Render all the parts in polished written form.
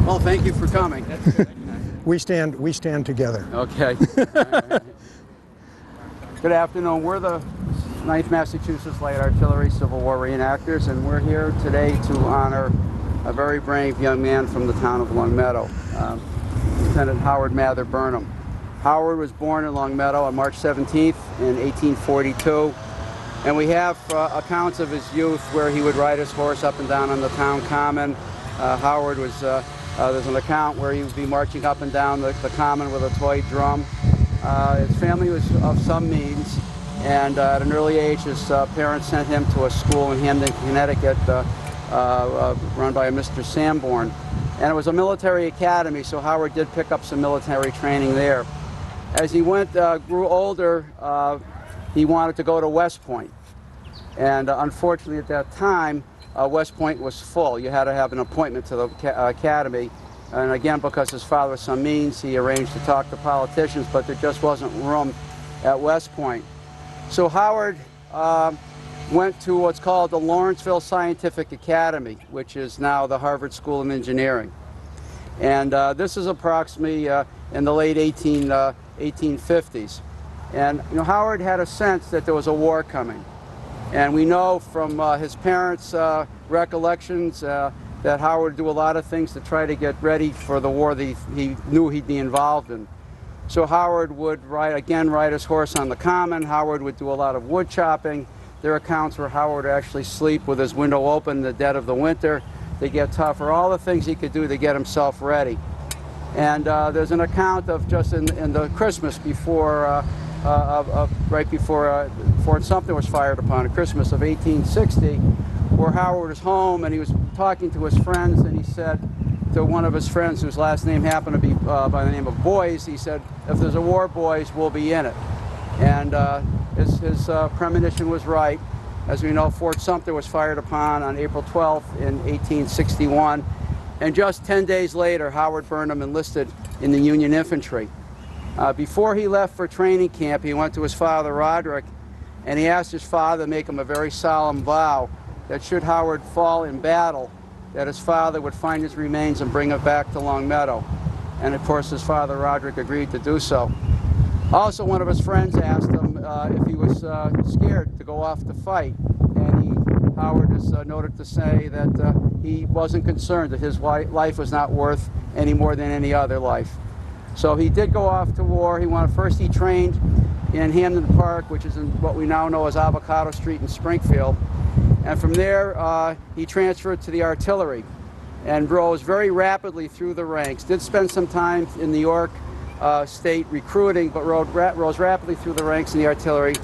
Well, thank you for coming. We stand together. Okay. Good afternoon. We're the 9th Massachusetts Light Artillery Civil War reenactors, and we're here today to honor a very brave young man from the town of Longmeadow, Lieutenant Howard Mather Burnham. Howard was born in Longmeadow on March 17th in 1842, and we have accounts of his youth where he would ride his horse up and down on the town common. Howard was, there's an account where he would be marching up and down the common with a toy drum. His family was of some means, and at an early age his parents sent him to a school in Hamden, Connecticut, run by a Mr. Sanborn. And it was a military academy, so Howard did pick up some military training there. As he grew older, he wanted to go to West Point. And unfortunately at that time, West Point was full. You had to have an appointment to the academy. And again, because his father was some means, he arranged to talk to politicians, but there just wasn't room at West Point. So Howard went to what's called the Lawrenceville Scientific Academy, which is now the Harvard School of Engineering. And this is approximately in the late 1850s. And you know, Howard had a sense that there was a war coming. And we know from his parents' recollections that Howard would do a lot of things to try to get ready for the war that he knew he'd be involved in. So Howard would ride his horse on the common. Howard would do a lot of wood chopping. There are accounts where Howard would actually sleep with his window open in the dead of the winter to get tougher, all the things he could do to get himself ready. And there's an account of just in the Christmas before, right before Fort Sumter was fired upon, Christmas of 1860, where Howard was home and he was talking to his friends, and he said to one of his friends, whose last name happened to be by the name of Boys, he said, "If there's a war, boys, we'll be in it." And his premonition was right. As we know, Fort Sumter was fired upon on April 12th in 1861, and just 10 days later, Howard Burnham enlisted in the Union Infantry. Before he left for training camp, he went to his father, Roderick, and he asked his father to make him a very solemn vow that should Howard fall in battle, that his father would find his remains and bring it back to Longmeadow. And of course, his father, Roderick, agreed to do so. Also, one of his friends asked him if he was scared to go off to fight, and Howard is noted to say that he wasn't concerned, that his life was not worth any more than any other life. So he did go off to war. First he trained in Hamden Park, which is in what we now know as Avocado Street in Springfield. And from there, he transferred to the artillery and rose very rapidly through the ranks. Did spend some time in New York State recruiting, but rose rapidly through the ranks in the artillery.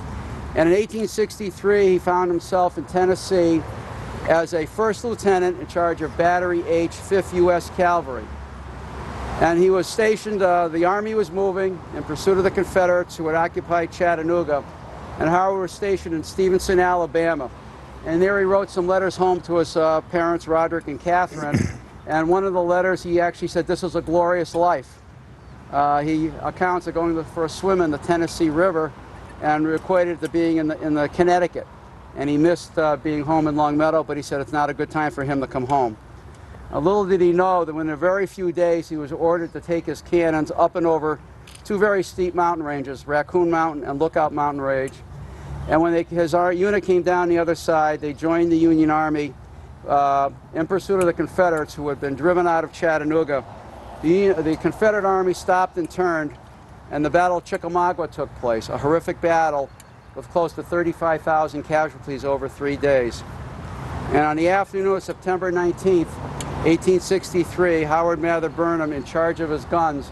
And in 1863, he found himself in Tennessee as a first lieutenant in charge of Battery H, 5th U.S. Cavalry. And he was stationed, the Army was moving in pursuit of the Confederates who had occupied Chattanooga. And Howard was stationed in Stevenson, Alabama. And there he wrote some letters home to his parents, Roderick and Catherine. And one of the letters, he actually said, "This was a glorious life." He accounts of going for a swim in the Tennessee River and equated it to being in the Connecticut. And he missed being home in Longmeadow, but he said it's not a good time for him to come home. Little did he know that within a very few days he was ordered to take his cannons up and over two very steep mountain ranges, Raccoon Mountain and Lookout Mountain Range. And when his unit came down the other side, they joined the Union Army in pursuit of the Confederates who had been driven out of Chattanooga. The Confederate Army stopped and turned, and the Battle of Chickamauga took place, a horrific battle with close to 35,000 casualties over 3 days. And on the afternoon of September 19th, 1863, Howard Mather Burnham, in charge of his guns,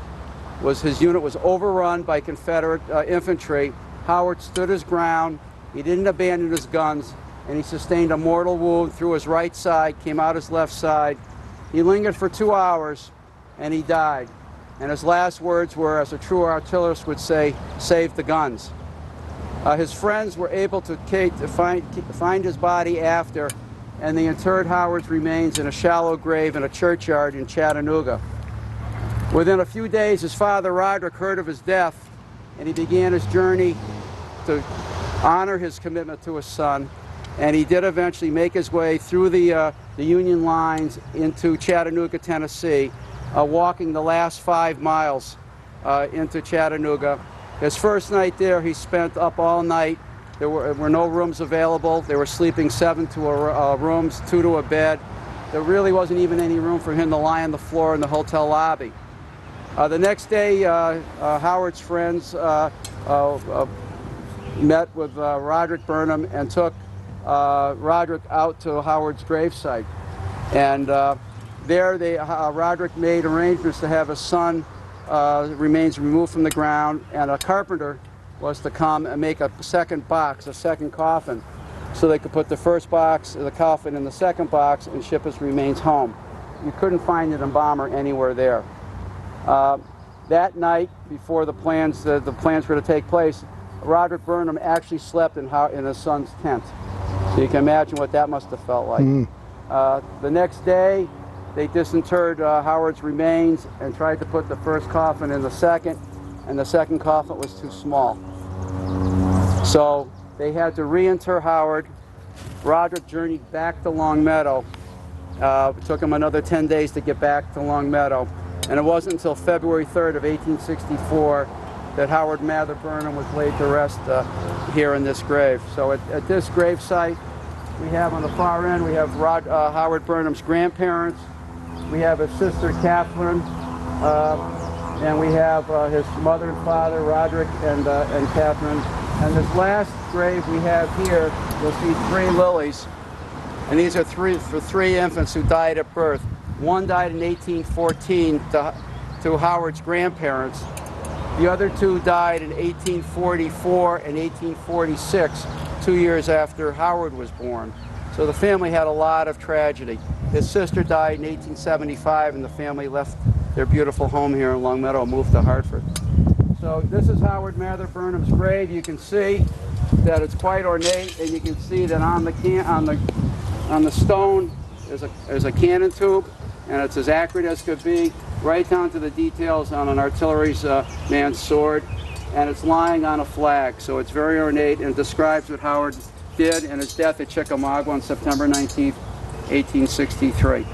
his unit was overrun by Confederate infantry. Howard stood his ground, he didn't abandon his guns, and he sustained a mortal wound through his right side, came out his left side. He lingered for 2 hours, and he died. And his last words were, as a true artillerist would say, "Save the guns." His friends were able to find his body after, and they interred Howard's remains in a shallow grave in a churchyard in Chattanooga. Within a few days, his father, Roderick, heard of his death, and he began his journey to honor his commitment to his son. And he did eventually make his way through the Union lines into Chattanooga, Tennessee, walking the last 5 miles into Chattanooga. His first night there, he spent up all night. There were no rooms available. They were sleeping 7 rooms, 2 to a bed. There really wasn't even any room for him to lie on the floor in the hotel lobby. The next day, Howard's friends met with Roderick Burnham and took Roderick out to Howard's gravesite. And there, Roderick made arrangements to have his son remains removed from the ground, and a carpenter was to come and make a second box, a second coffin, so they could put the first box, the coffin, in the second box and ship his remains home. You couldn't find an embalmer anywhere there. That night, before the plans were to take place, Roderick Burnham actually slept in his son's tent. So you can imagine what that must have felt like. The next day, they disinterred Howard's remains and tried to put the first coffin in the second, and the second coffin was too small. So they had to reinter Howard. Roderick journeyed back to Longmeadow. It took him another 10 days to get back to Longmeadow. And it wasn't until February 3rd of 1864 that Howard Mather Burnham was laid to rest here in this grave. So at this grave site, we have on the far end, we have Howard Burnham's grandparents. We have his sister Catherine, and we have his mother and father, Roderick and Catherine. And this last grave we have here, you'll see 3 lilies, and these are for 3 infants who died at birth. One died in 1814 to Howard's grandparents. The other 2 died in 1844 and 1846, 2 years after Howard was born. So the family had a lot of tragedy. His sister died in 1875, and the family left their beautiful home here in Longmeadow and moved to Hartford. So this is Howard Mather Burnham's grave. You can see that it's quite ornate, and you can see that on the stone is a cannon tube, and it's as accurate as could be, right down to the details on an artillery's man's sword, and it's lying on a flag. So it's very ornate and describes what Howard did and his death at Chickamauga on September 19th, 1863.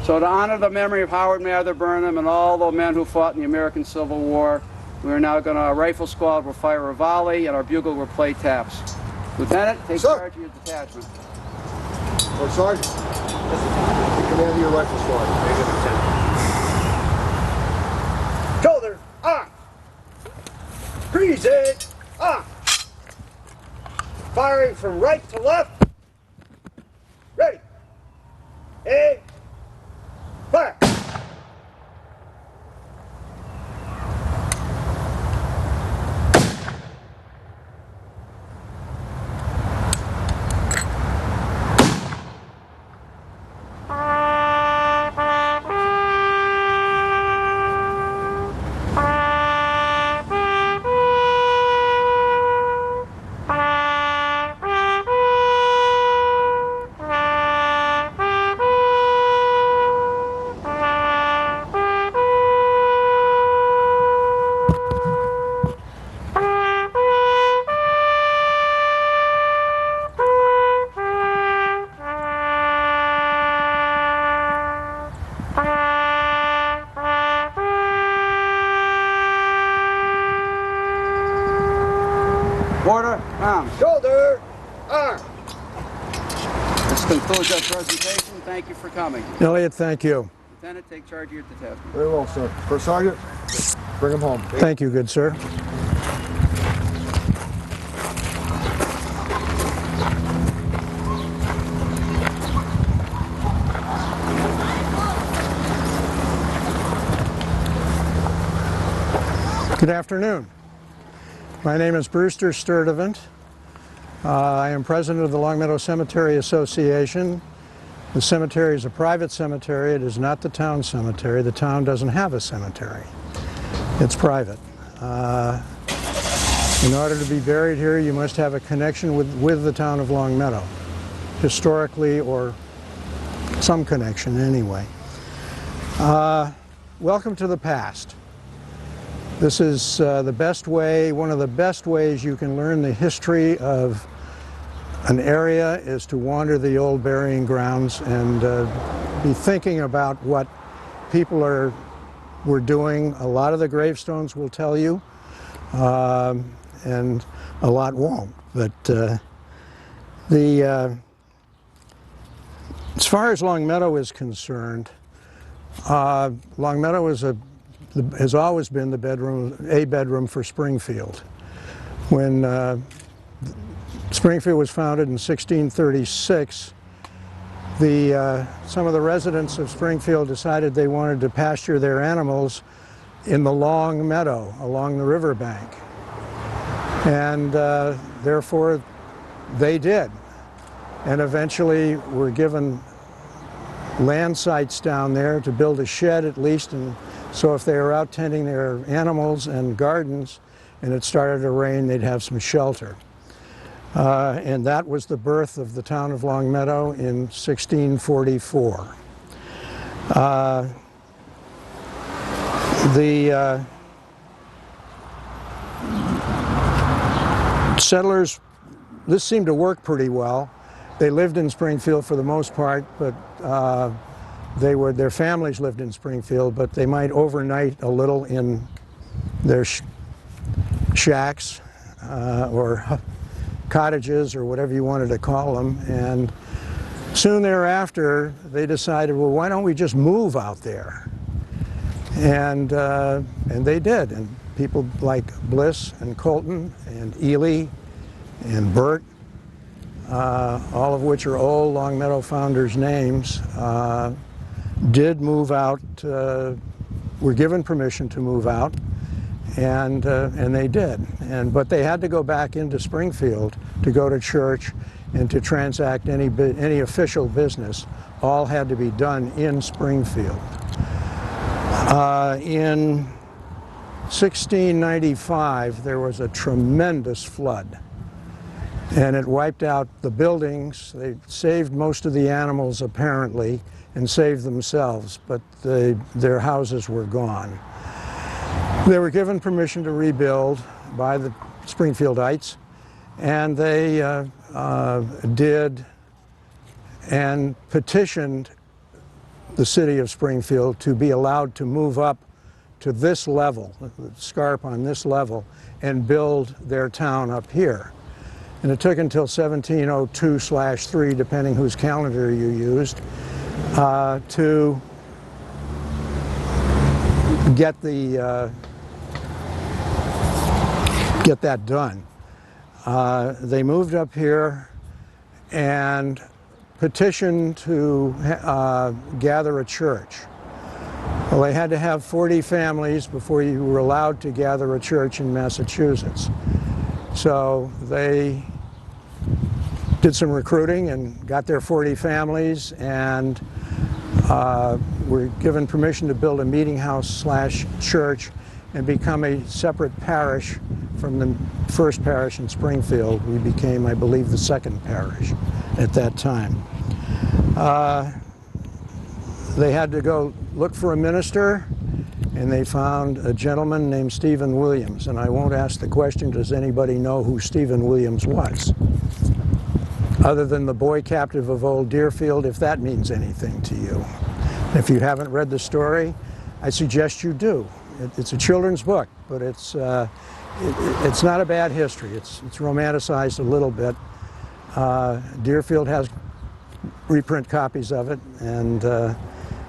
So to honor the memory of Howard Mather Burnham and all the men who fought in the American Civil War, we are now going to, our rifle squad will fire a volley and our bugle will play taps. Lieutenant, take charge of your detachment. Or Sergeant, the command of your rifle squad. Shoulder, Grease Firing from right to left. Ready. Aim. Fire. Order, arms. Shoulder, arm. This concludes our presentation. Thank you for coming. Elliot, thank you. Lieutenant, take charge of your detachment. Very well, sir. First Sergeant, bring him home. Thank you, good sir. Good afternoon. My name is Brewster Sturdivant. I am president of the Longmeadow Cemetery Association. The cemetery is a private cemetery. It is not the town cemetery. The town doesn't have a cemetery. It's private. In order to be buried here, you must have a connection with the town of Longmeadow, historically, or some connection anyway. Welcome to the past. This is the best way, one of the best ways you can learn the history of an area is to wander the old burying grounds and be thinking about what people are were doing. A lot of the gravestones will tell you, and a lot won't. But as far as Longmeadow is concerned, Longmeadow has always been a bedroom for Springfield. When Springfield was founded in 1636, some of the residents of Springfield decided they wanted to pasture their animals in the long meadow along the riverbank. And therefore they did. And eventually were given land sites down there to build a shed at least, and so if they were out tending their animals and gardens and it started to rain, they'd have some shelter. And that was the birth of the town of Longmeadow in 1644. The settlers, this seemed to work pretty well. They lived in Springfield for the most part, but their families lived in Springfield, but they might overnight a little in their shacks or cottages or whatever you wanted to call them. And soon thereafter, they decided, well, why don't we just move out there? And they did. And people like Bliss and Colton and Ely and Burt, all of which are old Longmeadow founders' names, did move out, were given permission to move out, and they did. But they had to go back into Springfield to go to church and to transact any official business. All had to be done in Springfield. In 1695, there was a tremendous flood, and it wiped out the buildings. They saved most of the animals, apparently, and saved themselves, but their houses were gone. They were given permission to rebuild by the Springfieldites, and they did, and petitioned the city of Springfield to be allowed to move up to this level, the scarp on this level, and build their town up here. And it took until 1702/3, depending whose calendar you used, to get that done. They moved up here and petitioned to gather a church. Well, they had to have 40 families before you were allowed to gather a church in Massachusetts. So they did some recruiting and got their 40 families, and were given permission to build a meeting house / church and become a separate parish from the first parish in Springfield. We became, I believe, the second parish at that time. They had to go look for a minister, and they found a gentleman named Stephen Williams. And I won't ask the question, does anybody know who Stephen Williams was? Other than the boy captive of Old Deerfield, if that means anything to you. If you haven't read the story, I suggest you do. It's a children's book, but it's not a bad history. It's romanticized a little bit. Deerfield has reprint copies of it, and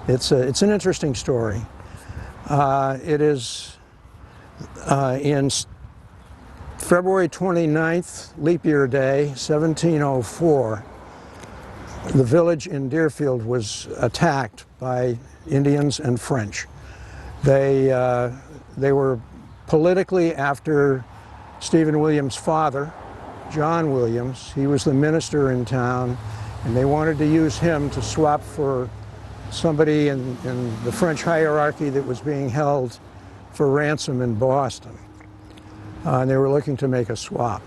it's an interesting story. It is in February 29th, leap year day, 1704, the village in Deerfield was attacked by Indians and French. They were politically after Stephen Williams' father, John Williams. He was the minister in town, and they wanted to use him to swap for somebody in the French hierarchy that was being held for ransom in Boston. And they were looking to make a swap.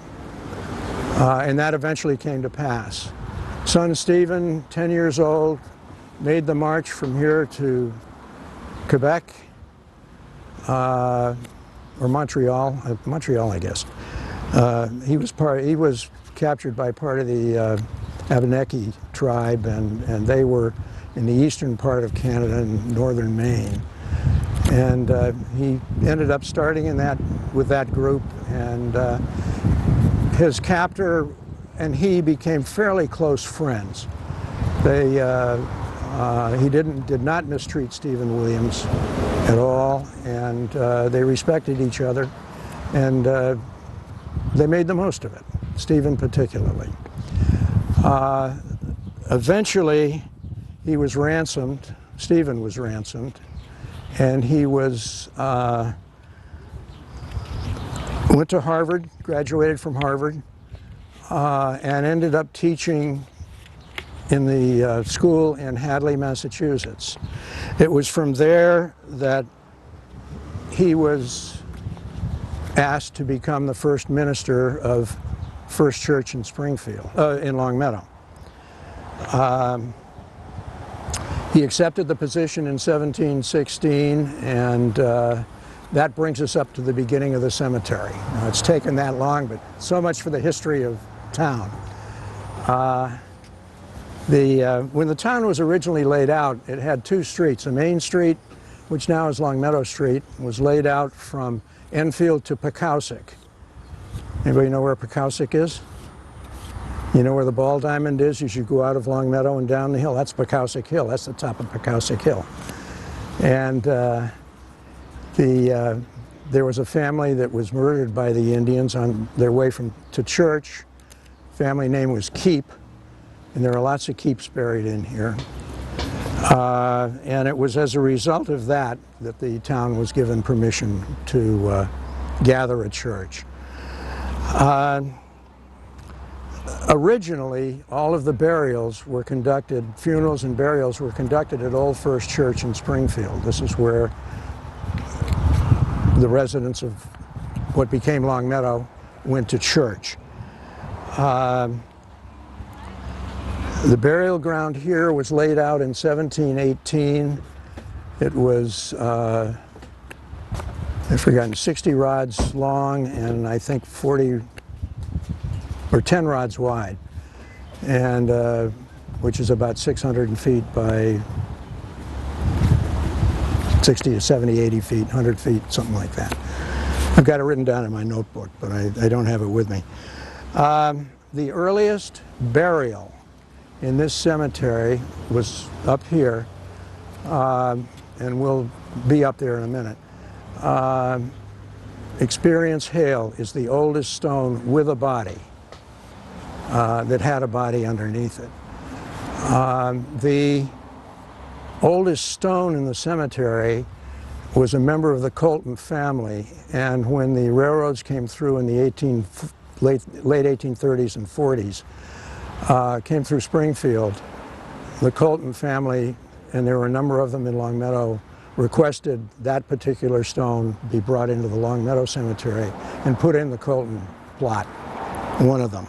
And that eventually came to pass. Son Stephen, 10 years old, made the march from here to Quebec, or Montreal, I guess. He was captured by part of the Abenaki tribe, and they were in the eastern part of Canada and northern Maine. And he ended up starting with that group, and his captor and he became fairly close friends. He did not mistreat Stephen Williams at all, and they respected each other, and they made the most of it, Stephen particularly. Eventually, he was ransomed, Stephen was ransomed, and he went to Harvard, graduated from Harvard, and ended up teaching in the school in Hadley, Massachusetts. It was from there that he was asked to become the first minister of First Church in Springfield, in Longmeadow. He accepted the position in 1716, and that brings us up to the beginning of the cemetery. Now, it's taken that long, but so much for the history of town. When the town was originally laid out, it had two streets. A main street, which now is Longmeadow Street, was laid out from Enfield to Pecausic. Anybody know where Pecausic is? You know where the Ball Diamond is? You should go out of Longmeadow and down the hill. That's Pecausic Hill. That's the top of Pecausic Hill. And there was a family that was murdered by the Indians on their way to church. Family name was Keep, and there are lots of Keeps buried in here. And it was as a result of that that the town was given permission to gather a church. Originally, all of the funerals and burials were conducted at Old First Church in Springfield. This is where the residents of what became Longmeadow went to church. The burial ground here was laid out in 1718. It was, I've forgotten, 60 rods long and I think 40 or 10 rods wide, and which is about 600 feet by 60 to 70, 80 feet, 100 feet, something like that. I've got it written down in my notebook, but I don't have it with me. The earliest burial in this cemetery was up here, and we'll be up there in a minute. Experience Hale is the oldest stone with a body that had a body underneath it. The oldest stone in the cemetery was a member of the Colton family, and when the railroads came through in the late 1830s and 40s, came through Springfield, the Colton family, and there were a number of them in Longmeadow, requested that particular stone be brought into the Longmeadow Cemetery and put in the Colton plot, one of them.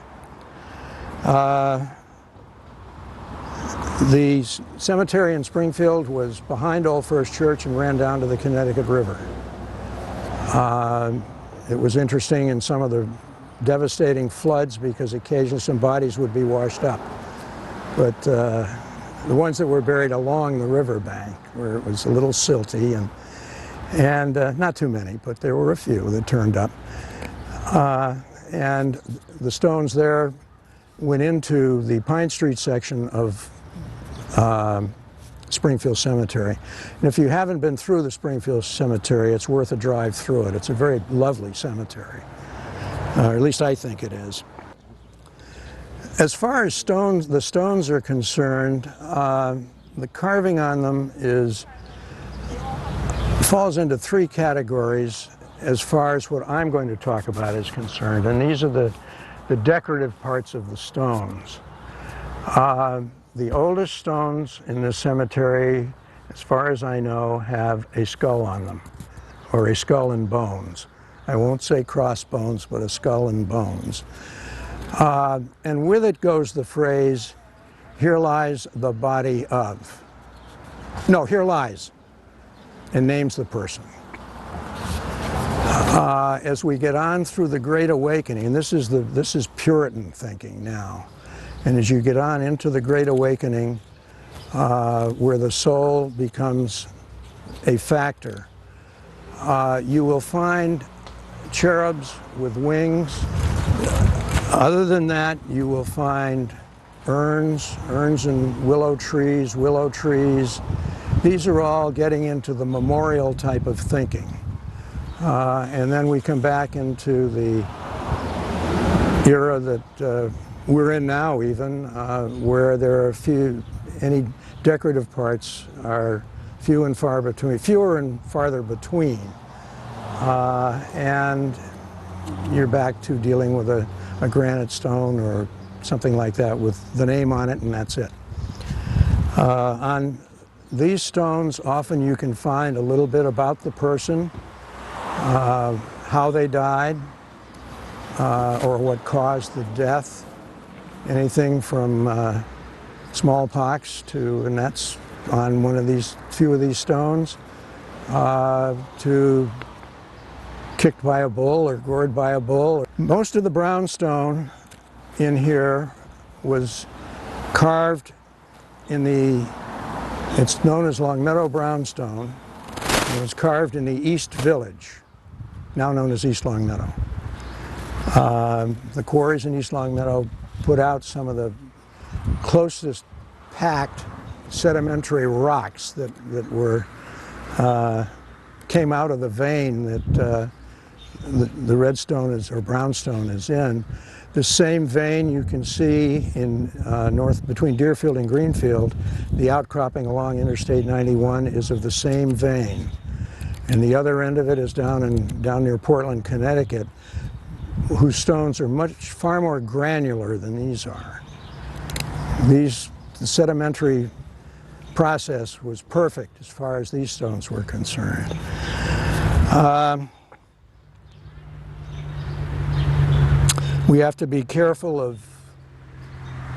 The cemetery in Springfield was behind Old First Church and ran down to the Connecticut River. It was interesting in some of the devastating floods because occasionally some bodies would be washed up. But the ones that were buried along the river bank, where it was a little silty, and not too many, but there were a few that turned up. And the stones there went into the Pine Street section of Springfield Cemetery. And if you haven't been through the Springfield Cemetery, it's worth a drive through it. It's a very lovely cemetery, or at least I think it is. As far as the stones are concerned, the carving on them falls into three categories as far as what I'm going to talk about is concerned, and these are the decorative parts of the stones. The oldest stones in this cemetery, as far as I know, have a skull on them, or a skull and bones. I won't say crossbones, but a skull and bones. And with it goes the phrase, "Here lies the body of." No, "Here lies," and names the person. As we get on through the Great Awakening, and this is Puritan thinking now, and as you get on into the Great Awakening, where the soul becomes a factor, You will find cherubs with wings. Other than that, you will find urns and willow trees. These are all getting into the memorial type of thinking. And then we come back into the era that we're in now even, where there are any decorative parts are fewer and farther between. And you're back to dealing with a granite stone or something like that with the name on it, and that's it. On these stones, often you can find a little bit about the person, how they died, or what caused the death. Anything from smallpox to, and that's on few of these stones, to kicked by a bull or gored by a bull. Most of the brownstone in here was carved it's known as Longmeadow brownstone. It was carved in the East Village, now known as East Longmeadow. The quarries in East Longmeadow put out some of the closest packed sedimentary rocks that came out of the vein that the redstone or brownstone is in. The same vein you can see in between Deerfield and Greenfield. The outcropping along Interstate 91 is of the same vein, and the other end of it is down near Portland, Connecticut, whose stones are far more granular than these are. The sedimentary process was perfect as far as these stones were concerned. We have to be careful of,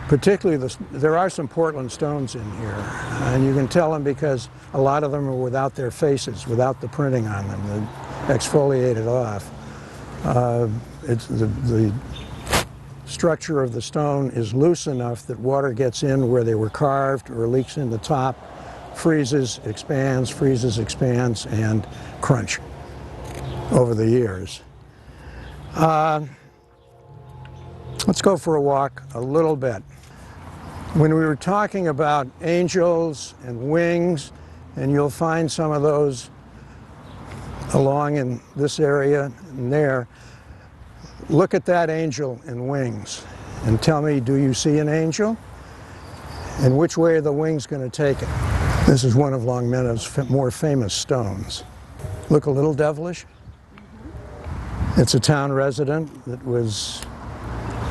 particularly there are some Portland stones in here, and you can tell them because a lot of them are without their faces, without the printing on them, they're exfoliated off. The structure of the stone is loose enough that water gets in where they were carved or leaks in the top, freezes, expands, and crunch over the years. Let's go for a walk a little bit. When we were talking about angels and wings, and you'll find some of those along in this area and there, look at that angel and wings and tell me, do you see an angel? And which way are the wings going to take it? This is one of Longmeadow's more famous stones. Look a little devilish. It's a town resident that was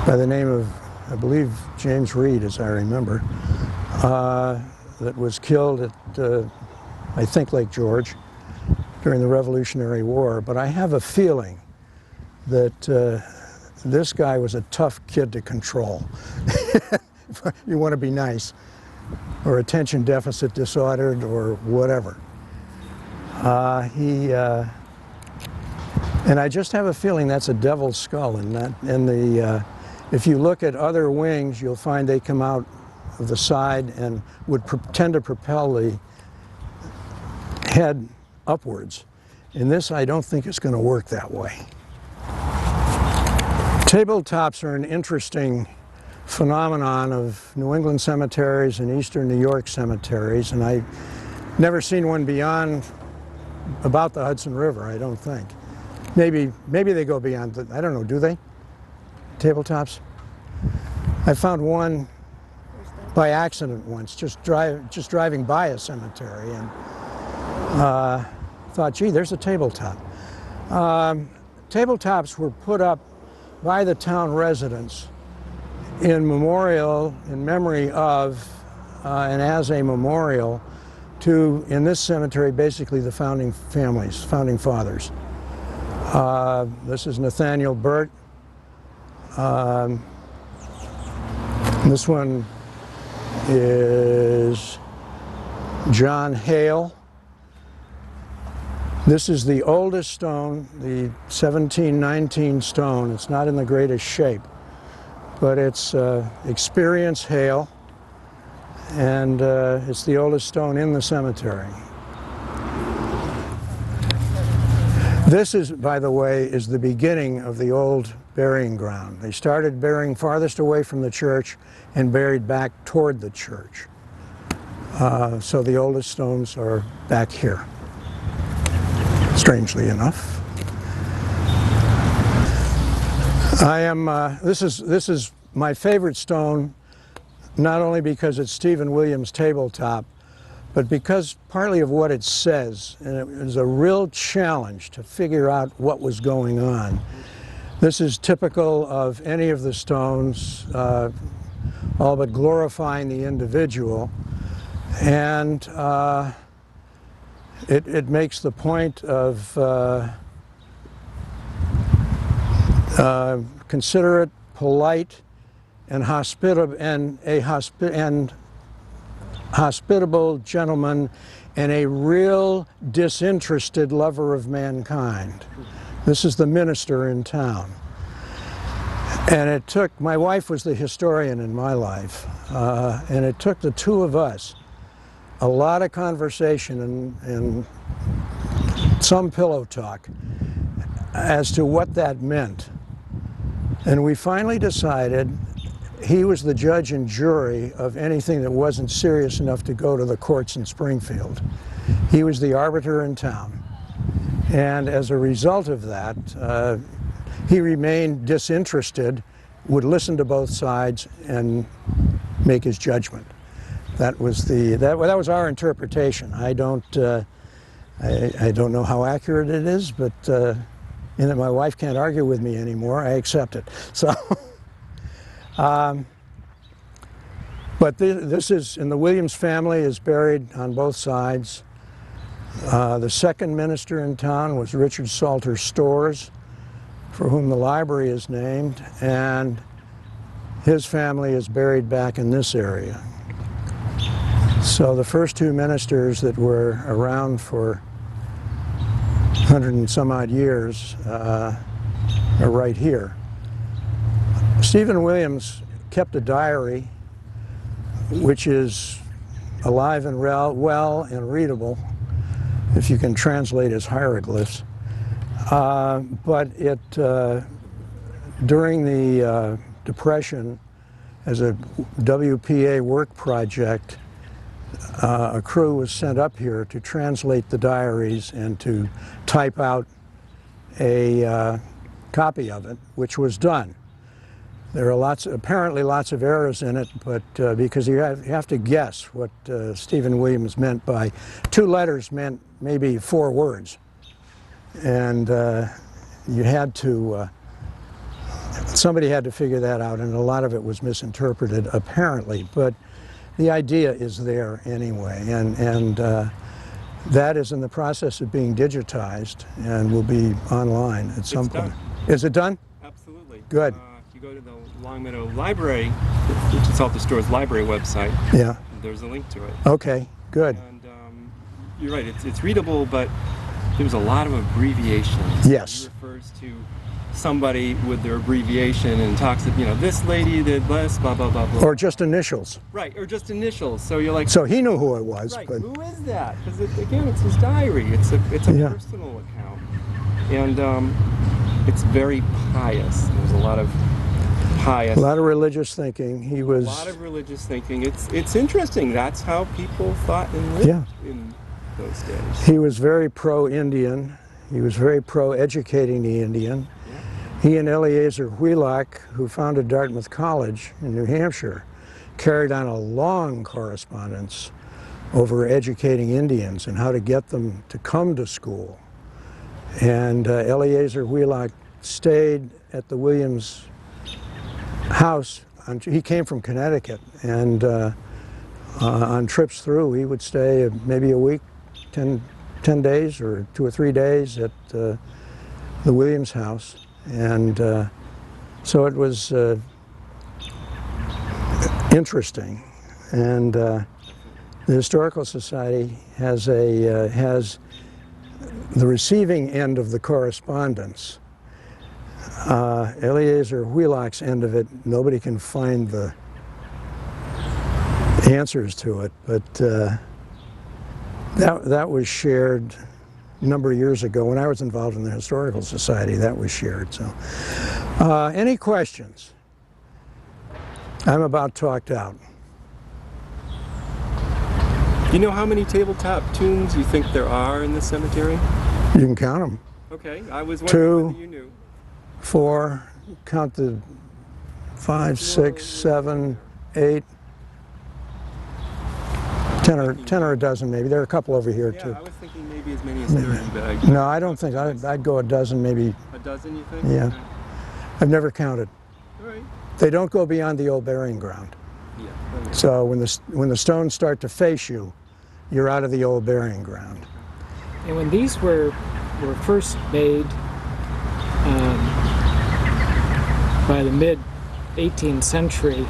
by the name of, I believe, James Reed, as I remember, that was killed at, I think, Lake George during the Revolutionary War. But I have a feeling that this guy was a tough kid to control. You want to be nice, or attention deficit disordered, or whatever. And I just have a feeling that's a devil's skull, if you look at other wings, you'll find they come out of the side and would tend to propel the head upwards. In this, I don't think it's going to work that way. Tabletops are an interesting phenomenon of New England cemeteries and Eastern New York cemeteries, and I've never seen one about the Hudson River, I don't think. Maybe they go beyond, I don't know, do they? Tabletops? I found one by accident once, just driving by a cemetery, and thought, gee, there's a tabletop. Tabletops were put up by the town residents in memory of, and as a memorial to, in this cemetery, basically the founding fathers. This is Nathaniel Burt. This one is John Hale. This is the oldest stone, the 1719 stone. It's not in the greatest shape, but it's Experience Hale, and it's the oldest stone in the cemetery. This is, by the way, is the beginning of the old burying ground. They started burying farthest away from the church and buried back toward the church. So the oldest stones are back here, strangely enough. This is my favorite stone, not only because it's Stephen Williams' tabletop, but because partly of what it says, and it was a real challenge to figure out what was going on. This is typical of any of the stones, all but glorifying the individual, and it makes the point of considerate, polite, and hospitable gentleman, and a real disinterested lover of mankind. This is the minister in town. And it took, my wife was the historian in my life, and it took the two of us a lot of conversation and some pillow talk as to what that meant. And we finally decided he was the judge and jury of anything that wasn't serious enough to go to the courts in Springfield. He was the arbiter in town. And as a result of that, he remained disinterested, would listen to both sides and make his judgment. That was that was our interpretation. I don't know how accurate it is, but in that my wife can't argue with me anymore, I accept it. So, but this is, and the Williams family is buried on both sides. The second minister in town was Richard Salter Storrs, for whom the library is named, and his family is buried back in this area. So the first two ministers that were around for 100 and some odd years are right here. Stephen Williams kept a diary which is alive and well and readable, if you can translate his hieroglyphs. But it, during the Depression, as a WPA work project, a crew was sent up here to translate the diaries and to type out a copy of it, which was done. There are apparently lots of errors in it, but because you have to guess what Stephen Williams meant by 2 letters meant maybe 4 words. And you had to, somebody had to figure that out, and a lot of it was misinterpreted, apparently. But the idea is there anyway, and that is in the process of being digitized and will be online at some point. Is it done? Absolutely. Good. If you go to the Longmeadow Library, which is Salter Storrs library website, yeah, there's a link to it. Okay, good. And you're right, it's readable, but there's a lot of abbreviations. Yes. He refers to somebody with their abbreviation and talks, this lady did this, blah, blah, blah, blah. Or just initials. Right, or just initials. So you're like, so he knew who it was. right, but who is that? Because again, it's his diary. It's a yeah. personal account. And it's very pious. There's a lot of pious. A lot of religious thinking. He was. A lot of religious thinking. It's interesting. That's how people thought and lived in those days. He was very pro-Indian. He was very pro-educating the Indian. He and Eleazar Wheelock, who founded Dartmouth College in New Hampshire, carried on a long correspondence over educating Indians and how to get them to come to school. And Eleazar Wheelock stayed at the Williams house. He came from Connecticut, and on trips through, he would stay maybe a week, 10 days or 2 or 3 days at the Williams house. And so it was interesting. And the Historical Society has has the receiving end of the correspondence. Eleazar Wheelock's end of it, nobody can find the answers to it, but that was shared number of years ago when I was involved in the Historical Society. That was shared. So, any questions? I'm about talked out. You know how many tabletop tunes you think there are in this cemetery? You can count them. Okay, I was wondering whether you knew. 4, count the 5, 6, 7, 8, 10 or a dozen maybe. There are a couple over here too. Yeah, I was thinking maybe as many as 30, but I... No, I don't think. I'd go a dozen maybe. A dozen, you think? Yeah. Okay. I've never counted. All right. They don't go beyond the old burying ground. Yeah. Okay. So when the stones start to face you, you're out of the old burying ground. And when these were first made by the mid-18th century,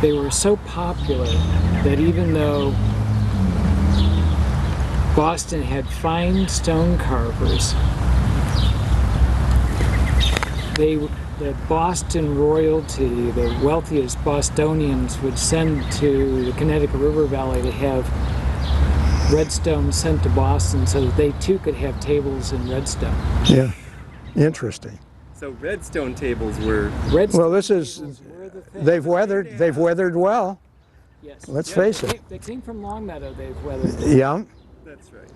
they were so popular that even though Boston had fine stone carvers, the Boston royalty, the wealthiest Bostonians, would send to the Connecticut River Valley to have redstone sent to Boston so that they too could have tables in redstone. Yeah, interesting. So redstone tables were... Redstone Well, this is, tables were the thing. they've weathered well. Yes. Let's face it. They came from Longmeadow, they've weathered. Yeah. That's right.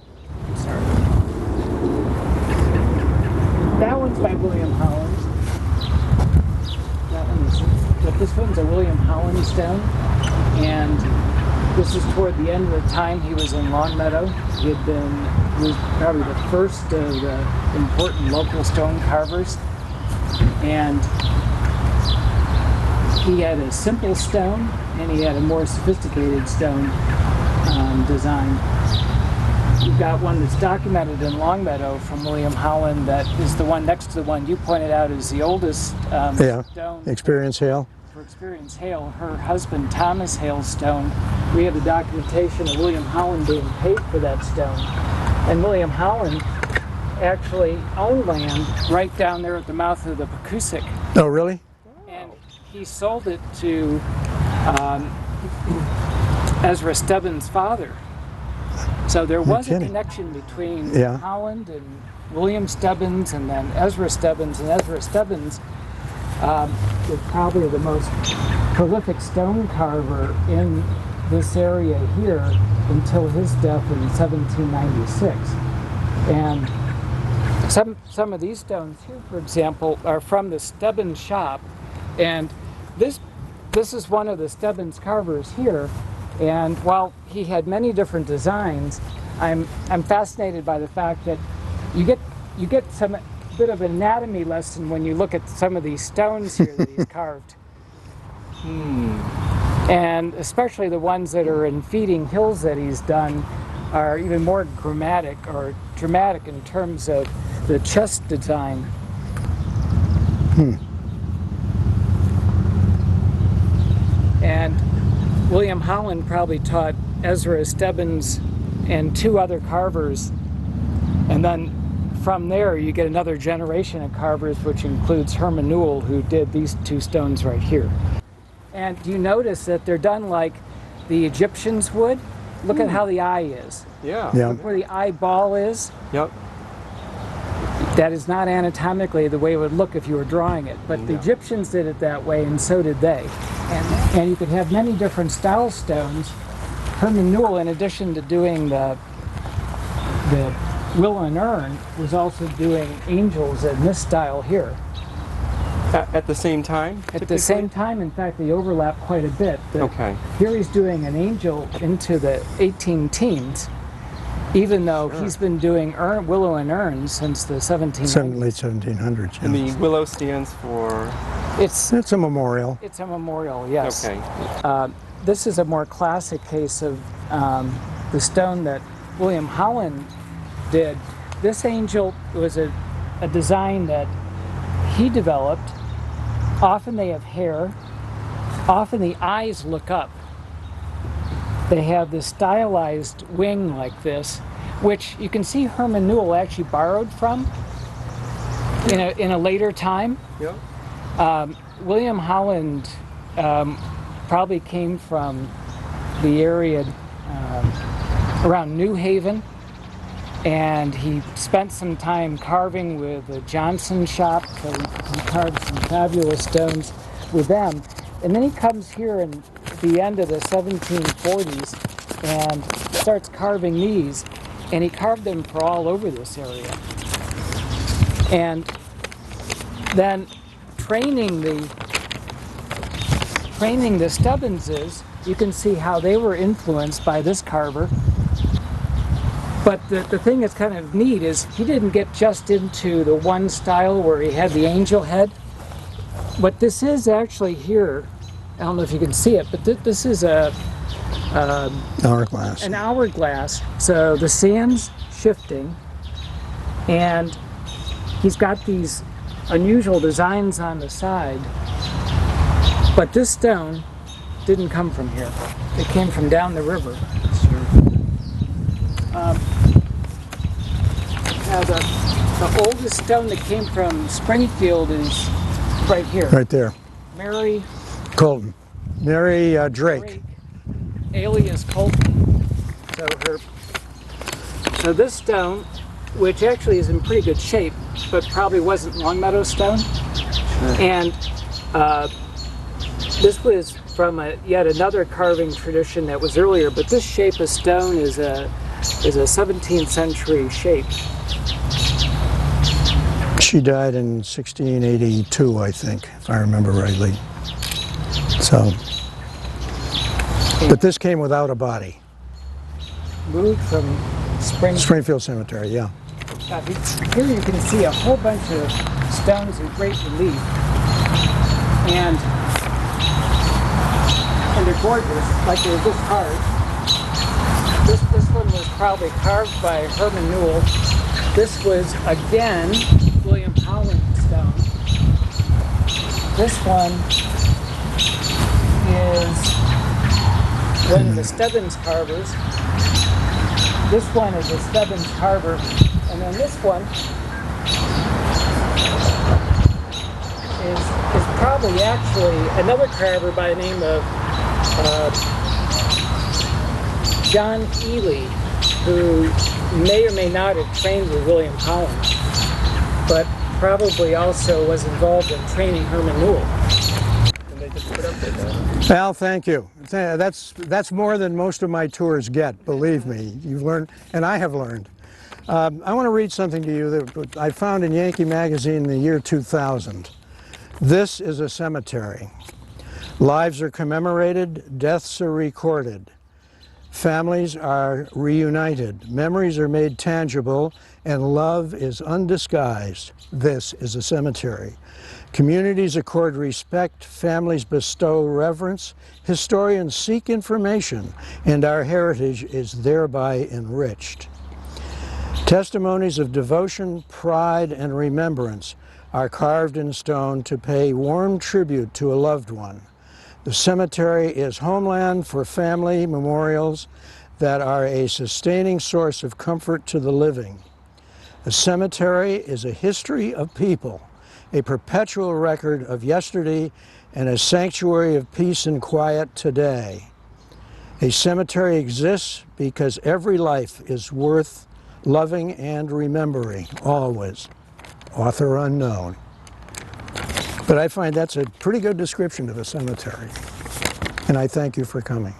That one's by William Holland. That one is, but this one's a William Holland stone, and this is toward the end of the time he was in Longmeadow. He was probably the first of the important local stone carvers, and he had a simple stone and he had a more sophisticated stone design. You've got one that's documented in Longmeadow from William Holland that is the one next to the one you pointed out is the oldest stone. Experience Hale. For Experience Hale, her husband Thomas Hale's stone. We have the documentation of William Holland being paid for that stone. And William Holland actually owned land right down there at the mouth of the Pacusic. Oh, really? And he sold it to Ezra Stebbins' father. So there was a connection between Holland and William Stebbins, and then Ezra Stebbins. And Ezra Stebbins was probably the most prolific stone carver in this area here until his death in 1796. And some of these stones here, for example, are from the Stebbins shop. And this is one of the Stebbins carvers here. And while he had many different designs, I'm fascinated by the fact that you get some bit of an anatomy lesson when you look at some of these stones here that he's carved. And especially the ones that are in feeding hills that he's done are even more dramatic in terms of the chest design. And William Holland probably taught Ezra Stebbins and 2 other carvers, and then from there you get another generation of carvers, which includes Herman Newell, who did these 2 stones right here. And you notice that they're done like the Egyptians would. Look at how the eye is. Yeah. Look where the eyeball is. Yep. That is not anatomically the way it would look if you were drawing it, but the Egyptians did it that way, and so did they. And you could have many different style stones. Herman Newell, in addition to doing the willow and urn, was also doing angels in this style here. At the same time? At the same time, in fact, they overlap quite a bit. Okay. Here he's doing an angel into the 18 teens, even though he's been doing willow and urns since the 1700s. Late 1700s. Yeah. And the willow stands for? It's a memorial. It's a memorial, yes. Okay. This is a more classic case of the stone that William Holland did. This angel was a design that he developed. Often they have hair. Often the eyes look up. They have this stylized wing like this, which you can see Herman Newell actually borrowed from in a later time. Yep. William Holland probably came from the area around New Haven, and he spent some time carving with the Johnson shop, so he carved some fabulous stones with them. And then he comes here in the end of the 1740s and starts carving these, and he carved them for all over this area. And then training the Stebbinses, you can see how they were influenced by this carver. But the thing that's kind of neat is he didn't get just into the one style where he had the angel head. What this is actually here, I don't know if you can see it, but this is Hourglass. an hourglass. So the sand's shifting, and he's got these unusual designs on the side. But this stone didn't come from here. It came from down the river. Now the oldest stone that came from Springfield is right here. Right there. Mary Colton. Mary Drake. Alias Colton. So this stone, which actually is in pretty good shape, but probably wasn't Longmeadow stone. And this was from yet another carving tradition that was earlier, but this shape of stone is a 17th century shape. She died in 1682, I think, if I remember rightly. So, but this came without a body. Moved from Springfield Cemetery, yeah. Here you can see a whole bunch of stones in great relief, and they're gorgeous, like they were just carved. This one was probably carved by Herman Newell. This was, again, William Holland stone. This one is one of the Stebbins carvers. This one is a Stebbins carver. And then this one is probably actually another carver by the name of John Ely, who may or may not have trained with William Holland, but probably also was involved in training Herman Newell. And they just put up with that. Al, thank you. That's more than most of my tours get, believe me. You've learned, and I have learned. I want to read something to you that I found in Yankee Magazine in the year 2000. This is a cemetery. Lives are commemorated, deaths are recorded. Families are reunited, memories are made tangible, and love is undisguised. This is a cemetery. Communities accord respect, families bestow reverence, historians seek information, and our heritage is thereby enriched. Testimonies of devotion, pride, and remembrance are carved in stone to pay warm tribute to a loved one. The cemetery is homeland for family memorials that are a sustaining source of comfort to the living. A cemetery is a history of people, a perpetual record of yesterday, and a sanctuary of peace and quiet today. A cemetery exists because every life is worth loving and remembering, always. Author unknown. But I find that's a pretty good description of a cemetery. And I thank you for coming.